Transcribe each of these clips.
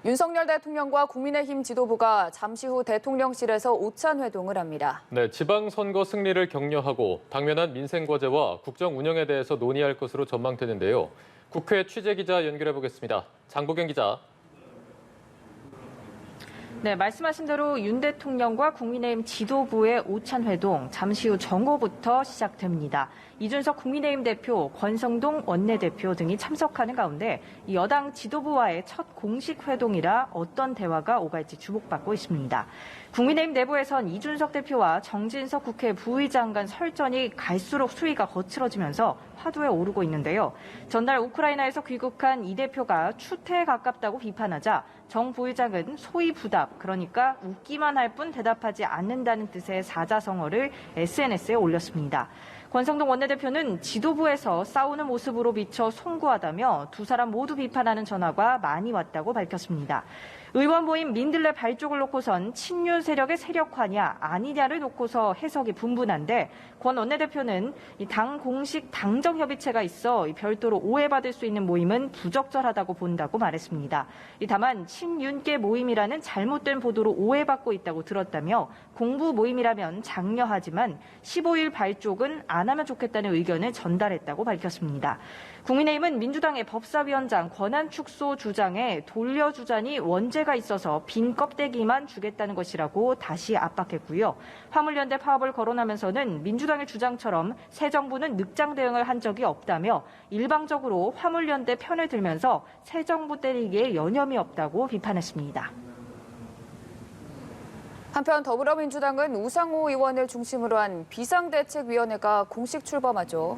윤석열 대통령과 국민의힘 지도부가 잠시 후 대통령실에서 오찬 회동을 합니다. 네, 지방선거 승리를 격려하고 당면한 민생 과제와 국정 운영에 대해서 논의할 것으로 전망되는데요. 국회 취재기자 연결해 보겠습니다. 장보경 기자. 네, 말씀하신 대로 윤 대통령과 국민의힘 지도부의 오찬 회동 잠시 후 정오부터 시작됩니다. 이준석 국민의힘 대표, 권성동 원내대표 등이 참석하는 가운데 여당 지도부와의 첫 공식 회동이라 어떤 대화가 오갈지 주목받고 있습니다. 국민의힘 내부에선 이준석 대표와 정진석 국회 부의장 간 설전이 갈수록 수위가 거칠어지면서 화두에 오르고 있는데요. 전날 우크라이나에서 귀국한 이 대표가 추태에 가깝다고 비판하자 정 부의장은 소위 부답, 그러니까 웃기만 할 뿐 대답하지 않는다는 뜻의 사자성어를 SNS에 올렸습니다. 권성동 원내대표는 지도부에서 싸우는 모습으로 비춰 송구하다며 두 사람 모두 비판하는 전화가 많이 왔다고 밝혔습니다. 의원 모임 민들레 발족을 놓고선 친윤 세력의 세력화냐 아니냐를 놓고서 해석이 분분한데 권 원내대표는 당 공식 당정협의체가 있어 별도로 오해받을 수 있는 모임은 부적절하다고 본다고 말했습니다. 다만 친윤계 모임이라는 잘못된 보도로 오해받고 있다고 들었다며 공부 모임이라면 장려하지만 15일 발족은 안 하면 좋겠다는 의견을 전달했다고 밝혔습니다. 국민의힘은 민주당의 법사위원장 권한축소 주장에 돌려주자니 원죄가 있어서 빈 껍데기만 주겠다는 것이라고 다시 압박했고요. 화물연대 파업을 거론하면서는 민주당의 주장처럼 새 정부는 늑장 대응을 한 적이 없다며 일방적으로 화물연대 편을 들면서 새 정부 때리기에 여념이 없다고 비판했습니다. 한편 더불어민주당은 우상호 의원을 중심으로 한 비상대책위원회가 공식 출범하죠.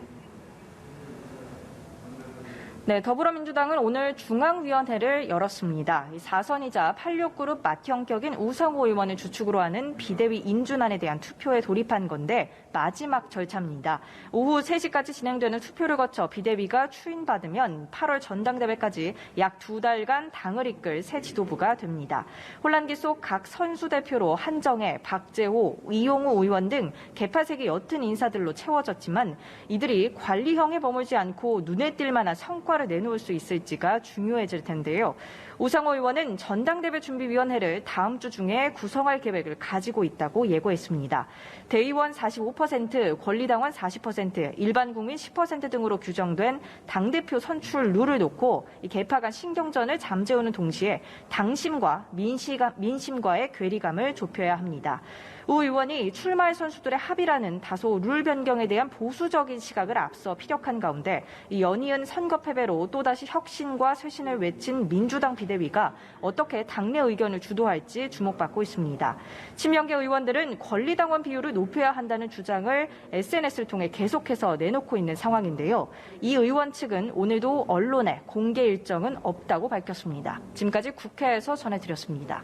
네, 더불어민주당은 오늘 중앙위원회를 열었습니다. 4선이자 86그룹 맏형격인 우상호 의원을 주축으로 하는 비대위 인준안에 대한 투표에 돌입한 건데 마지막 절차입니다. 오후 3시까지 진행되는 투표를 거쳐 비대위가 추인받으면 8월 전당대회까지 약 2달간 당을 이끌 새 지도부가 됩니다. 혼란기 속 각 선수 대표로 한정혜, 박재호, 이용우 의원 등 개파색이 옅은 인사들로 채워졌지만 이들이 관리형에 머물지 않고 눈에 띌 만한 성과를 내놓을 수 있을지가 중요해질 텐데요. 우상호 의원은 전당대회 준비위원회를 다음 주 중에 구성할 계획을 가지고 있다고 예고했습니다. 대의원 45%, 권리당원 40%, 일반 국민 10% 등으로 규정된 당대표 선출 룰을 놓고 개파 간 신경전을 잠재우는 동시에 당심과 민심과의 괴리감을 좁혀야 합니다. 우 의원이 출마할 선수들의 합의라는 다소 룰 변경에 대한 보수적인 시각을 앞서 피력한 가운데 이 연이은 선거 패배로 또다시 혁신과 쇄신을 외친 민주당 비대위가 어떻게 당내 의견을 주도할지 주목받고 있습니다. 친명계 의원들은 권리당원 비율을 높여야 한다는 주장을 SNS를 통해 계속해서 내놓고 있는 상황인데요. 이 의원 측은 오늘도 언론에 공개 일정은 없다고 밝혔습니다. 지금까지 국회에서 전해드렸습니다.